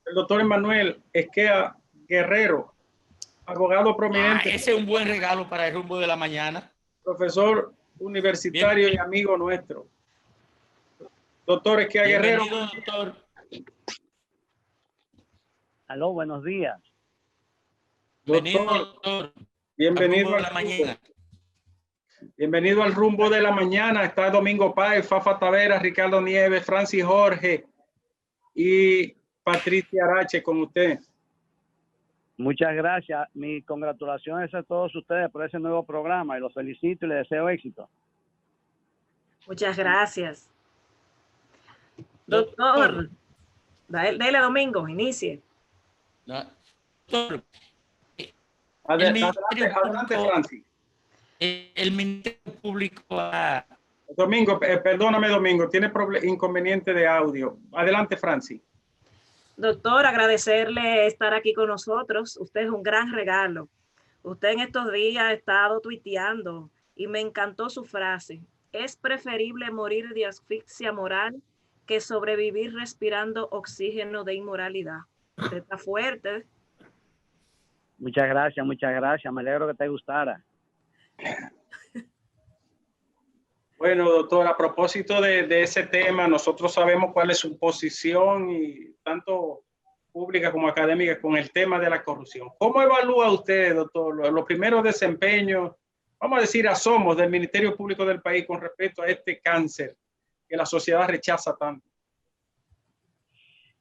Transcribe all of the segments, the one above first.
el doctor Emanuel Esquea Guerrero, abogado prominente. Ese es un buen regalo para el rumbo de la mañana. Profesor universitario y amigo nuestro. Doctor Esquea Guerrero. Bienvenido, doctor. Aló, buenos días. Bienvenido, doctor. Bienvenido al rumbo de la mañana. Bienvenido al rumbo de la mañana. Está Domingo Páez, Fafa Taveras, Ricardo Nieves, Francis Jorge y Patricia Arache con usted. Muchas gracias. Mis congratulaciones a todos ustedes por ese nuevo programa y los felicito y les deseo éxito. Muchas gracias. Doctor, dale Domingo, inicie. Doctor, adelante, Francis. El Ministerio Público Domingo, perdóname, Domingo, tiene inconveniente de audio. Adelante, Francis. Doctor, agradecerle estar aquí con nosotros. Usted es un gran regalo. Usted en estos días ha estado tuiteando y me encantó su frase. Es preferible morir de asfixia moral que sobrevivir respirando oxígeno de inmoralidad. Usted está fuerte. Muchas gracias, muchas gracias. Me alegro que te gustara. Bueno, doctor, a propósito de ese tema, nosotros sabemos cuál es su posición, y tanto pública como académica, con el tema de la corrupción. ¿Cómo evalúa usted, doctor, los primeros desempeños, vamos a decir, asomos del Ministerio Público del país con respecto a este cáncer que la sociedad rechaza tanto?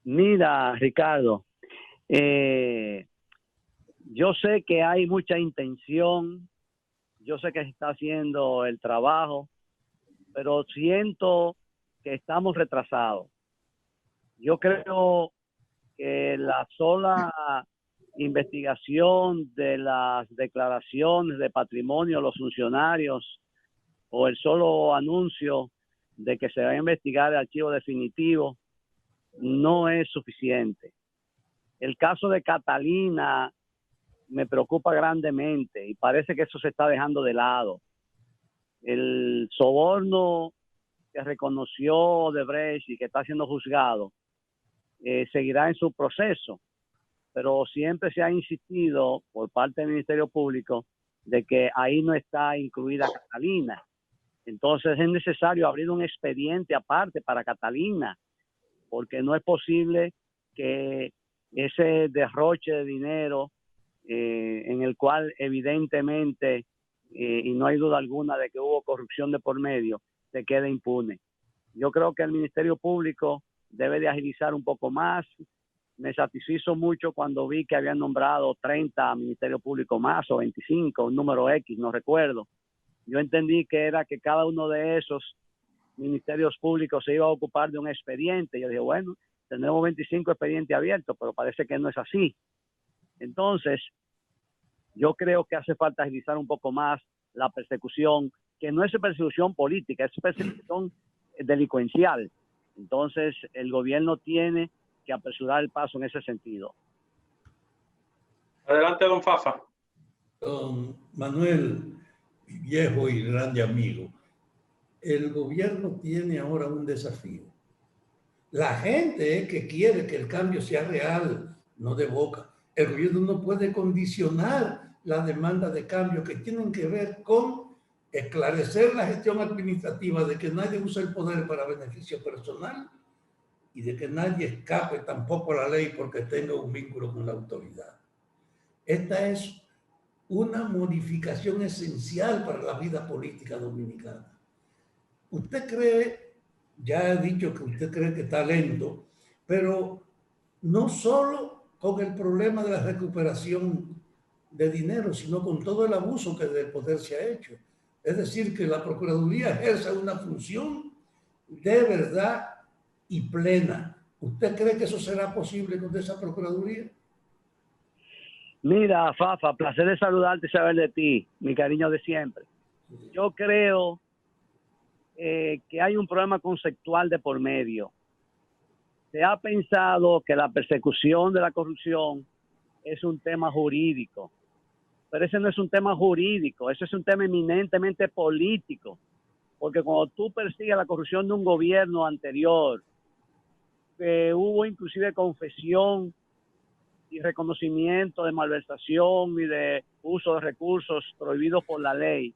Mira, Ricardo, yo sé que hay mucha intención, yo sé que se está haciendo el trabajo, pero siento que estamos retrasados. Yo creo que la sola investigación de las declaraciones de patrimonio de los funcionarios o el solo anuncio de que se va a investigar el archivo definitivo no es suficiente. El caso de Catalina me preocupa grandemente y parece que eso se está dejando de lado. El soborno que reconoció Odebrecht y que está siendo juzgado seguirá en su proceso, pero siempre se ha insistido por parte del Ministerio Público de que ahí no está incluida Catalina. Entonces es necesario abrir un expediente aparte para Catalina, porque no es posible que ese derroche de dinero en el cual evidentemente y no hay duda alguna de que hubo corrupción de por medio, se quede impune. Yo creo que el Ministerio Público debe de agilizar un poco más. Me satisfizo mucho cuando vi que habían nombrado 30 Ministerios Públicos más o 25, un número X, no recuerdo. Yo entendí que era que cada uno de esos ministerios públicos se iba a ocupar de un expediente. Yo dije, bueno, tenemos 25 expedientes abiertos, pero parece que no es así. Entonces, yo creo que hace falta agilizar un poco más la persecución, que no es persecución política, es persecución delincuencial. Entonces, el gobierno tiene que apresurar el paso en ese sentido. Adelante, don Fafa. Don Manuel, viejo y grande amigo, el gobierno tiene ahora un desafío. La gente es que quiere que el cambio sea real, no de boca. El gobierno no puede condicionar la demanda de cambio que tienen que ver con esclarecer la gestión administrativa, de que nadie use el poder para beneficio personal y de que nadie escape tampoco a la ley porque tenga un vínculo con la autoridad. Esta es una modificación esencial para la vida política dominicana. Usted cree, ya he dicho que usted cree que está lento, pero no solo con el problema de la recuperación de dinero, sino con todo el abuso que del poder se ha hecho. Es decir, que la Procuraduría ejerza una función de verdad y plena. ¿Usted cree que eso será posible con esa Procuraduría? Mira, Fafa, placer de saludarte y saber de ti, mi cariño de siempre. Yo creo que hay un problema conceptual de por medio. Se ha pensado que la persecución de la corrupción es un tema jurídico, pero ese no es un tema jurídico, eso es un tema eminentemente político, porque cuando tú persigues la corrupción de un gobierno anterior, que hubo inclusive confesión y reconocimiento de malversación y de uso de recursos prohibidos por la ley,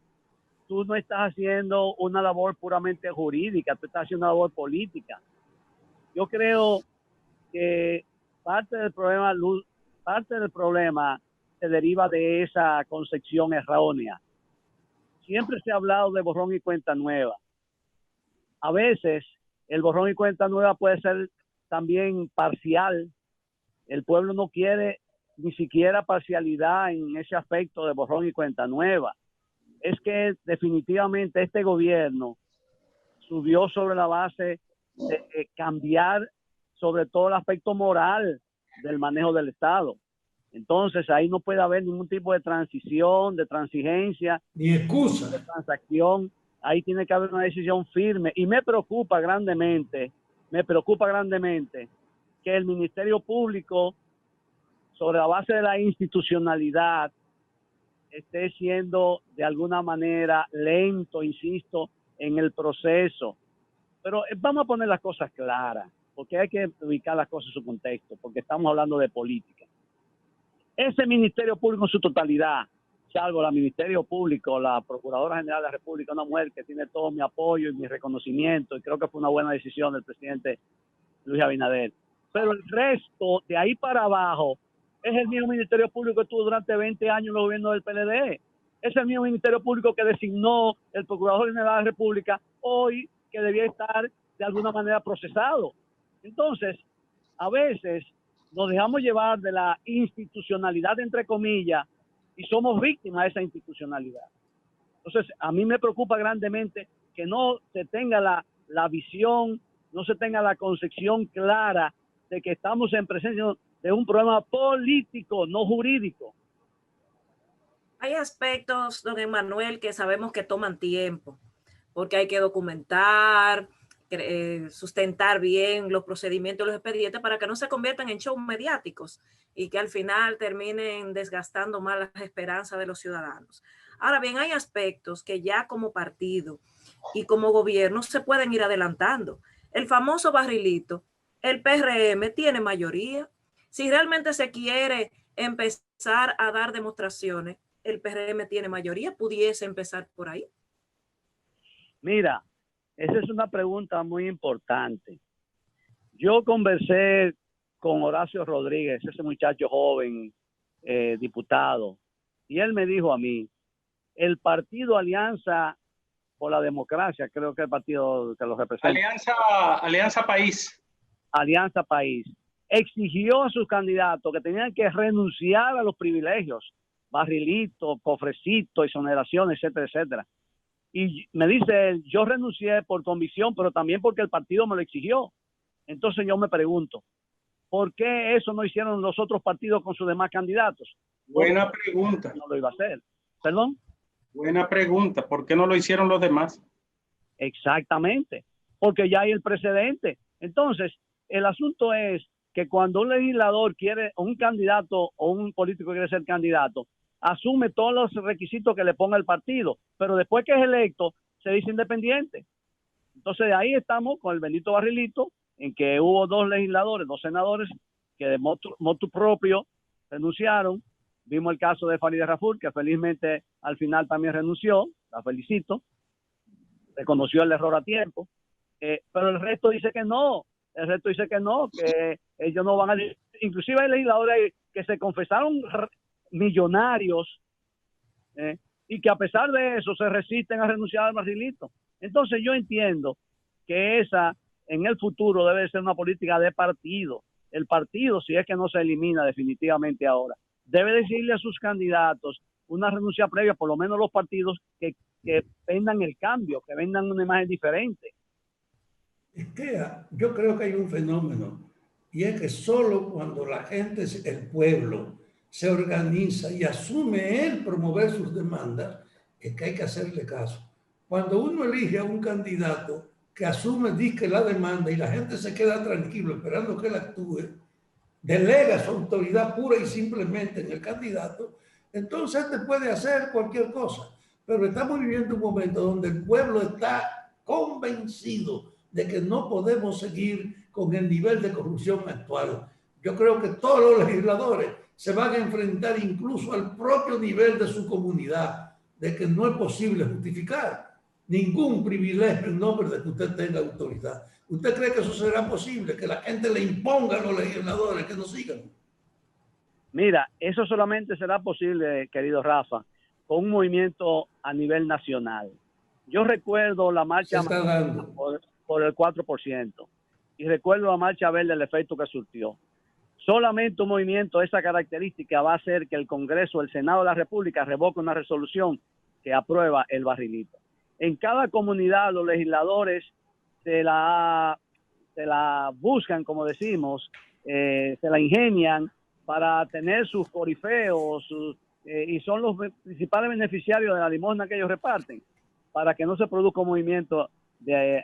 tú no estás haciendo una labor puramente jurídica, tú estás haciendo una labor política. Yo creo que parte del problema se deriva de esa concepción errónea. Siempre se ha hablado de borrón y cuenta nueva. A veces el borrón y cuenta nueva puede ser también parcial. El pueblo no quiere ni siquiera parcialidad en ese aspecto de borrón y cuenta nueva. Es que definitivamente este gobierno subió sobre la base de cambiar sobre todo el aspecto moral del manejo del Estado. Entonces ahí no puede haber ningún tipo de transición, de transigencia, ni excusa, de transacción. Ahí tiene que haber una decisión firme. Y me preocupa grandemente que el Ministerio Público, sobre la base de la institucionalidad, esté siendo de alguna manera lento, insisto, en el proceso. Pero vamos a poner las cosas claras, porque hay que ubicar las cosas en su contexto, porque estamos hablando de política. Ese Ministerio Público en su totalidad, salvo el Ministerio Público, la Procuradora General de la República, una mujer que tiene todo mi apoyo y mi reconocimiento, y creo que fue una buena decisión del presidente Luis Abinader. Pero el resto, de ahí para abajo, es el mismo Ministerio Público que tuvo durante 20 años en el gobierno del PLD. Es el mismo Ministerio Público que designó el Procurador General de la República hoy, que debía estar de alguna manera procesado. Entonces, a veces nos dejamos llevar de la institucionalidad, entre comillas, y somos víctimas de esa institucionalidad. Entonces, a mí me preocupa grandemente que no se tenga la visión, no se tenga la concepción clara de que estamos en presencia de un problema político, no jurídico. Hay aspectos, don Emanuel, que sabemos que toman tiempo, porque hay que documentar, sustentar bien los procedimientos, los expedientes, para que no se conviertan en shows mediáticos y que al final terminen desgastando más las esperanzas de los ciudadanos. Ahora bien, hay aspectos que ya como partido y como gobierno se pueden ir adelantando. El famoso barrilito, el PRM tiene mayoría. Si realmente se quiere empezar a dar demostraciones, el PRM tiene mayoría, pudiese empezar por ahí. Mira, esa es una pregunta muy importante. Yo conversé con Horacio Rodríguez, ese muchacho joven, diputado, y él me dijo a mí, el partido Alianza por la Democracia, creo que el partido que lo representa. Alianza País. Alianza País. Exigió a sus candidatos que tenían que renunciar a los privilegios, barrilito, cofrecito, exoneración, etcétera, etcétera. Y me dice él, yo renuncié por convicción, pero también porque el partido me lo exigió. Entonces yo me pregunto, ¿por qué eso no hicieron los otros partidos con sus demás candidatos? Buena pregunta. No lo iba a hacer. ¿Perdón? Buena pregunta. ¿Por qué no lo hicieron los demás? Exactamente. Porque ya hay el precedente. Entonces, el asunto es que cuando un legislador quiere, o un candidato o un político quiere ser candidato, asume todos los requisitos que le ponga el partido, pero después que es electo, se dice independiente. Entonces ahí estamos con el bendito barrilito, en que hubo dos legisladores, dos senadores, que de motu propio renunciaron. Vimos el caso de Farideh Raful, que felizmente al final también renunció, la felicito, reconoció el error a tiempo, pero el resto dice que no, que ellos no van a... Inclusive hay legisladores que se confesaron millonarios y que a pesar de eso se resisten a renunciar al barrilito. Entonces yo entiendo que esa en el futuro debe ser una política de partido. El partido, si es que no se elimina definitivamente ahora, debe decirle a sus candidatos una renuncia previa, por lo menos los partidos que vendan el cambio, que vendan una imagen diferente. Es que yo creo que hay un fenómeno, y es que solo cuando la gente, el pueblo, se organiza y asume él promover sus demandas, es que hay que hacerle caso. Cuando uno elige a un candidato que asume, dice la demanda y la gente se queda tranquilo esperando que él actúe, delega su autoridad pura y simplemente en el candidato, entonces él puede hacer cualquier cosa. Pero estamos viviendo un momento donde el pueblo está convencido de que no podemos seguir con el nivel de corrupción actual. Yo creo que todos los legisladores se van a enfrentar incluso al propio nivel de su comunidad, de que no es posible justificar ningún privilegio en nombre de que usted tenga autoridad. ¿Usted cree que eso será posible? Que la gente le imponga a los legisladores que nos sigan. Mira, eso solamente será posible, querido Rafa, con un movimiento a nivel nacional. Yo recuerdo la marcha por el 4% y recuerdo la marcha verde, el efecto que surtió. Solamente un movimiento de esa característica va a hacer que el Congreso, el Senado de la República revoque una resolución que aprueba el barrilito. En cada comunidad los legisladores se la buscan, como decimos, se la ingenian para tener sus corifeos y son los principales beneficiarios de la limosna que ellos reparten, para que no se produzca un movimiento de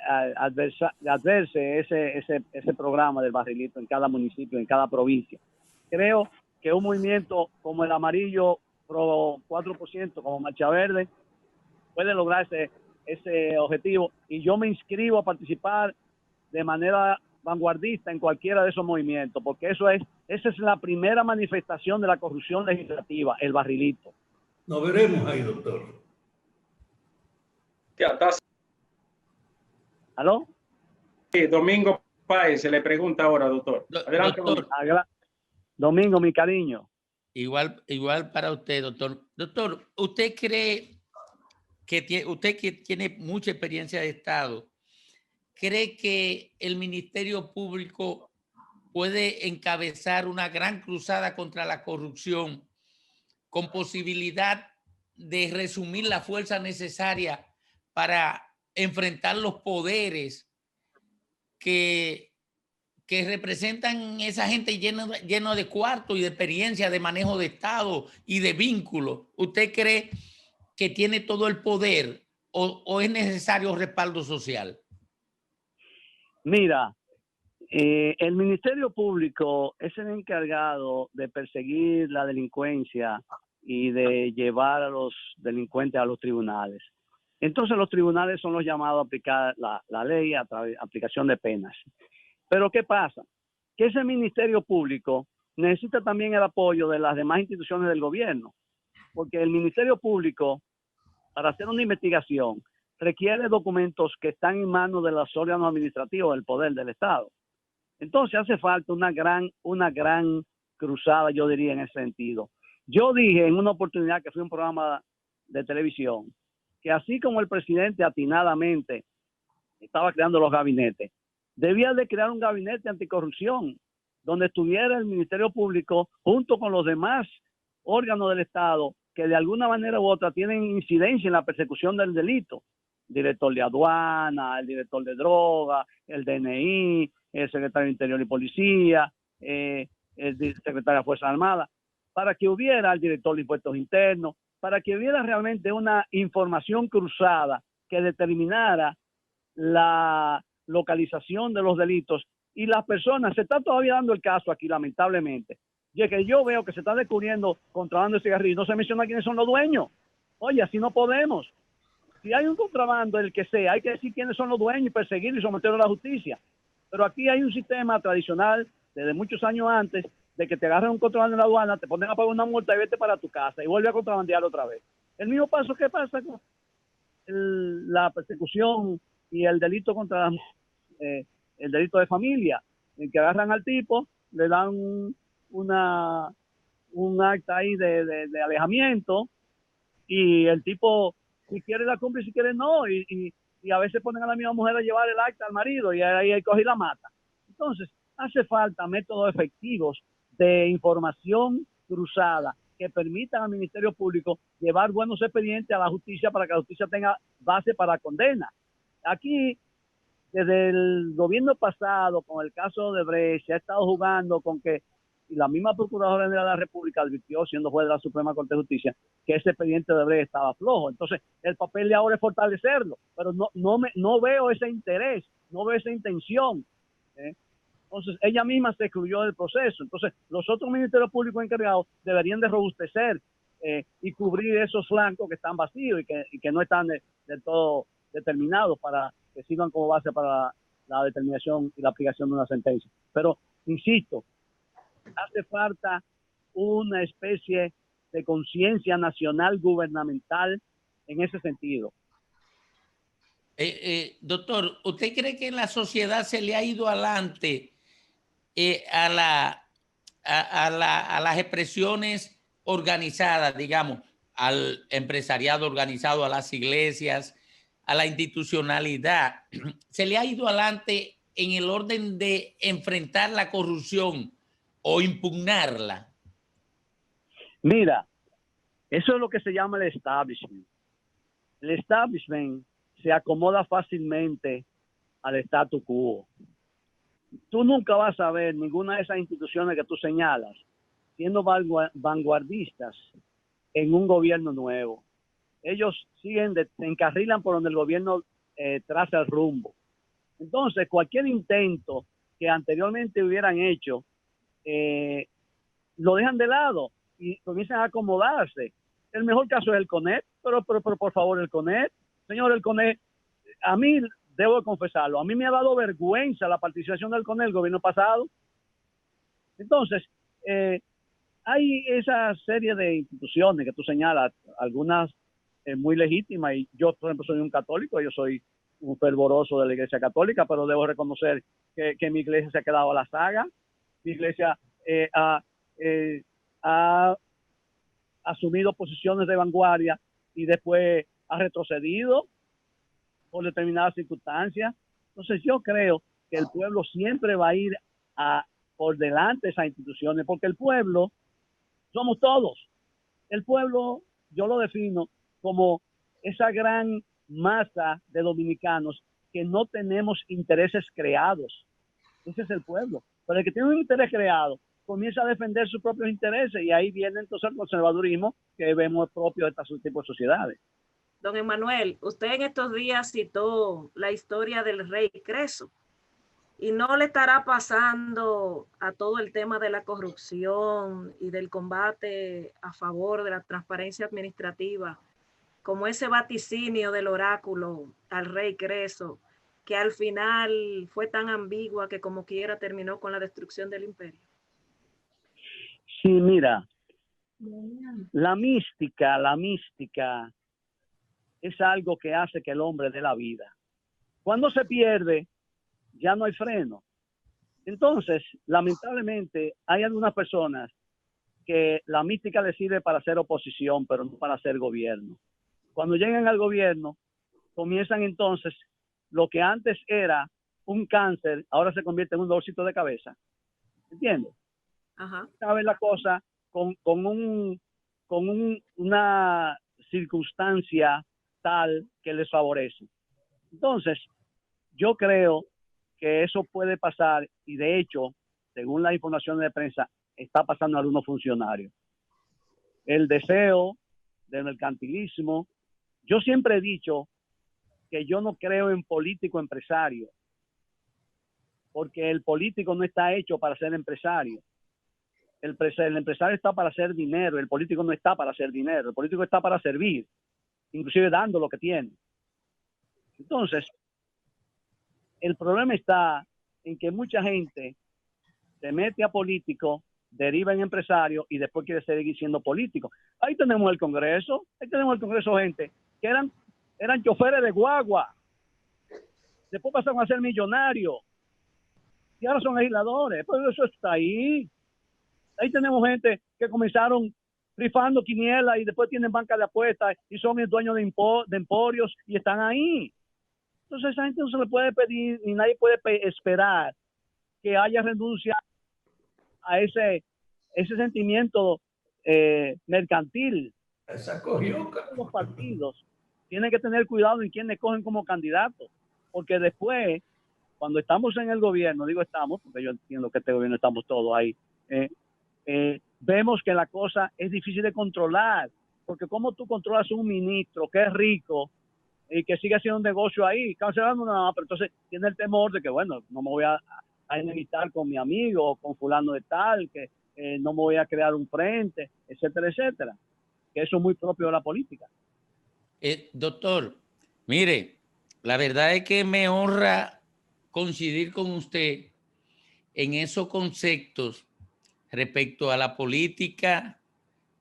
adverse ese programa del barrilito en cada municipio, en cada provincia. Creo que un movimiento como el amarillo pro 4%, como Marcha Verde, puede lograr ese objetivo, y yo me inscribo a participar de manera vanguardista en cualquiera de esos movimientos, porque esa es la primera manifestación de la corrupción legislativa, el barrilito. Nos veremos ahí, doctor. ¿Aló? Sí, Domingo Páez se le pregunta ahora, doctor. Adelante, doctor. Domingo, mi cariño. Igual para usted, doctor. Doctor, ¿usted cree que usted que tiene mucha experiencia de Estado, cree que el Ministerio Público puede encabezar una gran cruzada contra la corrupción con posibilidad de resumir la fuerza necesaria para enfrentar los poderes que representan esa gente lleno de cuarto y de experiencia de manejo de Estado y de vínculos? ¿Usted cree que tiene todo el poder o es necesario respaldo social? Mira, el Ministerio Público es el encargado de perseguir la delincuencia y de llevar a los delincuentes a los tribunales. Entonces los tribunales son los llamados a aplicar la ley a través de aplicación de penas. Pero ¿qué pasa? Que ese Ministerio Público necesita también el apoyo de las demás instituciones del gobierno, porque el Ministerio Público, para hacer una investigación, requiere documentos que están en manos de los órganos administrativos del poder del Estado. Entonces hace falta una gran cruzada, yo diría, en ese sentido. Yo dije en una oportunidad que fui a un programa de televisión, que así como el presidente atinadamente estaba creando los gabinetes, debía de crear un gabinete anticorrupción, donde estuviera el Ministerio Público junto con los demás órganos del Estado que de alguna manera u otra tienen incidencia en la persecución del delito. El director de aduana, el director de droga, el DNI, el secretario de Interior y Policía, el secretario de Fuerzas Armadas, para que hubiera el director de Impuestos Internos, para que hubiera realmente una información cruzada que determinara la localización de los delitos y las personas. Se está todavía dando el caso aquí, lamentablemente, y que yo veo que se está descubriendo contrabando de cigarrillos, no se menciona quiénes son los dueños. Oye, así no podemos. Si hay un contrabando, el que sea, hay que decir quiénes son los dueños y perseguirlo y someterlo a la justicia. Pero aquí hay un sistema tradicional desde muchos años antes de que te agarren un contrabando en la aduana, te ponen a pagar una multa y vete para tu casa y vuelve a contrabandear otra vez. El mismo paso que pasa con la persecución y el delito contra el delito de familia, en que agarran al tipo, le dan un acta ahí de alejamiento y el tipo si quiere la cumple y si quiere no, y a veces ponen a la misma mujer a llevar el acta al marido y ahí coge y la mata. Entonces hace falta métodos efectivos de información cruzada que permitan al Ministerio Público llevar buenos expedientes a la justicia para que la justicia tenga base para condena. Aquí, desde el gobierno pasado, con el caso de Brecht, se ha estado jugando con que, y la misma Procuradora General de la República advirtió, siendo juez de la Suprema Corte de Justicia, que ese expediente de Brecht estaba flojo. Entonces, el papel de ahora es fortalecerlo, pero no veo ese interés, no veo esa intención. Entonces, ella misma se excluyó del proceso. Entonces, los otros ministerios públicos encargados deberían de robustecer y cubrir esos flancos que están vacíos y que no están del todo determinados para que sirvan como base para la determinación y la aplicación de una sentencia. Pero, insisto, hace falta una especie de conciencia nacional gubernamental en ese sentido. Doctor, ¿usted cree que en la sociedad se le ha ido adelante a las expresiones organizadas, digamos, al empresariado organizado, a las iglesias, a la institucionalidad? ¿Se le ha ido adelante en el orden de enfrentar la corrupción o impugnarla? Mira, eso es lo que se llama el establishment. El establishment se acomoda fácilmente al statu quo. Tú nunca vas a ver ninguna de esas instituciones que tú señalas siendo vanguardistas en un gobierno nuevo. Ellos se encarrilan por donde el gobierno traza el rumbo. Entonces, cualquier intento que anteriormente hubieran hecho, lo dejan de lado y comienzan a acomodarse. El mejor caso es el CONEP, pero por favor, el CONEP. Señor, el CONEP, a mí, debo confesarlo, a mí me ha dado vergüenza la participación del CONEP el gobierno pasado. Entonces, hay esa serie de instituciones que tú señalas, algunas muy legítimas, y yo, por ejemplo, soy un católico, yo soy un fervoroso de la Iglesia Católica, pero debo reconocer que mi iglesia se ha quedado a la saga. Mi iglesia ha asumido posiciones de vanguardia y después ha retrocedido por determinadas circunstancias. Entonces yo creo que el pueblo siempre va a ir por delante de esas instituciones, porque el pueblo somos todos. El pueblo yo lo defino como esa gran masa de dominicanos que no tenemos intereses creados. Ese es el pueblo. Pero el que tiene un interés creado comienza a defender sus propios intereses y ahí viene entonces el conservadurismo que vemos propio de este tipo de sociedades. Don Emanuel, usted en estos días citó la historia del rey Creso y no le estará pasando a todo el tema de la corrupción y del combate a favor de la transparencia administrativa como ese vaticinio del oráculo al rey Creso, que al final fue tan ambigua que como quiera terminó con la destrucción del imperio? Sí, mira, la mística es algo que hace que el hombre dé la vida. Cuando se pierde, ya no hay freno. Entonces, lamentablemente, hay algunas personas que la mística les sirve para hacer oposición, pero no para hacer gobierno. Cuando llegan al gobierno, comienzan entonces lo que antes era un cáncer, ahora se convierte en un dolorcito de cabeza. ¿Entiendes? Ajá. Sabe la cosa con una circunstancia tal que les favorece. Entonces, yo creo que eso puede pasar y de hecho, según las informaciones de prensa, está pasando a algunos funcionarios. El deseo del mercantilismo. Yo siempre he dicho que yo no creo en político empresario, porque el político no está hecho para ser empresario. El empresario está para hacer dinero, el político no está para hacer dinero, el político está para servir, inclusive dando lo que tiene. Entonces, el problema está en que mucha gente se mete a político, deriva en empresario y después quiere seguir siendo político. Ahí tenemos el Congreso, gente que eran choferes de guagua, después pasaron a ser millonarios y ahora son legisladores. Pues eso está ahí. Ahí tenemos gente que comenzaron rifando quinielas y después tienen banca de apuestas y son el dueño de emporios y están ahí. Entonces a esa gente no se le puede pedir ni nadie puede esperar que haya renuncia a ese sentimiento mercantil. Esa cogió. Los partidos tienen que tener cuidado en quiénes cogen como candidatos, porque después, cuando estamos en el gobierno, digo estamos, porque yo entiendo que este gobierno estamos todos ahí, vemos que la cosa es difícil de controlar, porque como tú controlas un ministro que es rico y que sigue haciendo un negocio ahí, cancelando nada, pero entonces tiene el temor de que, bueno, no me voy a enemistar con mi amigo o con fulano de tal, que no me voy a crear un frente, etcétera, etcétera. Que eso es muy propio de la política. Doctor, mire, la verdad es que me honra coincidir con usted en esos conceptos respecto a la política,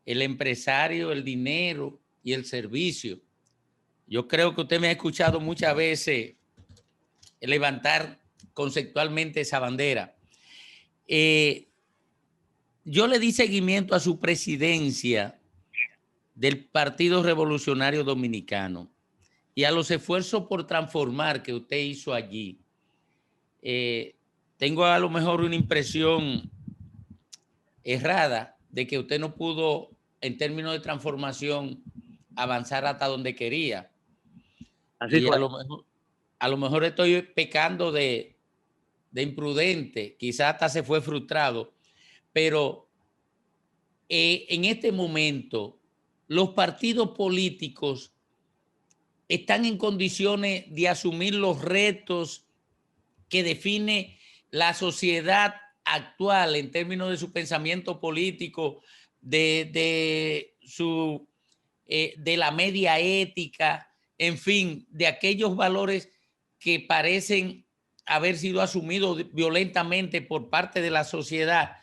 el empresario, el dinero y el servicio. Yo creo que usted me ha escuchado muchas veces levantar conceptualmente esa bandera. Yo le di seguimiento a su presidencia del Partido Revolucionario Dominicano y a los esfuerzos por transformar que usted hizo allí. Tengo a lo mejor una impresión errada de que usted no pudo, en términos de transformación, avanzar hasta donde quería. Así y fue. A lo mejor estoy pecando de imprudente, quizás hasta se fue frustrado, pero en este momento los partidos políticos están en condiciones de asumir los retos que define la sociedad actual en términos de su pensamiento político, de la media ética, en fin, de aquellos valores que parecen haber sido asumidos violentamente por parte de la sociedad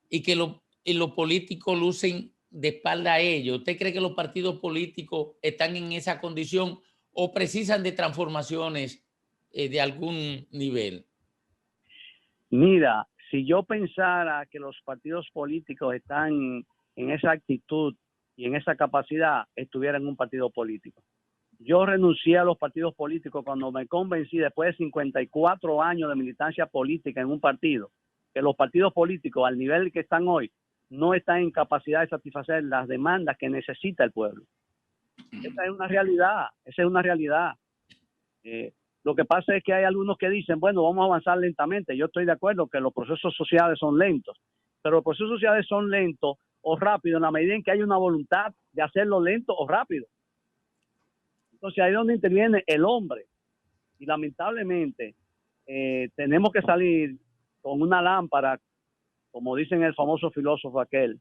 y que los políticos lucen de espalda a ellos. ¿Usted cree que los partidos políticos están en esa condición o precisan de transformaciones de algún nivel? Mira, si yo pensara que los partidos políticos están en esa actitud y en esa capacidad, estuviera en un partido político. Yo renuncié a los partidos políticos cuando me convencí, después de 54 años de militancia política en un partido, que los partidos políticos, al nivel que están hoy, no están en capacidad de satisfacer las demandas que necesita el pueblo. Esa es una realidad, Lo que pasa es que hay algunos que dicen, bueno, vamos a avanzar lentamente. Yo estoy de acuerdo que los procesos sociales son lentos, pero los procesos sociales son lentos o rápidos en la medida en que hay una voluntad de hacerlo lento o rápido. Entonces ahí es donde interviene el hombre. Y lamentablemente tenemos que salir con una lámpara, como dicen el famoso filósofo aquel,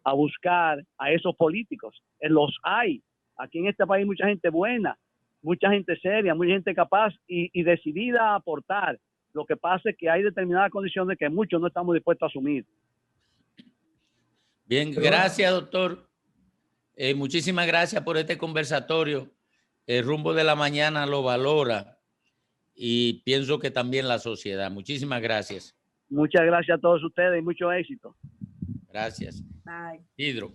a buscar a esos políticos. Los hay. Aquí en este país hay mucha gente buena, mucha gente seria, mucha gente capaz y decidida a aportar. Lo que pasa es que hay determinadas condiciones que muchos no estamos dispuestos a asumir. Bien, gracias, doctor. Muchísimas gracias por este conversatorio. El Rumbo de la Mañana lo valora y pienso que también la sociedad. Muchísimas gracias. Muchas gracias a todos ustedes y mucho éxito. Gracias. Bye. Hidro.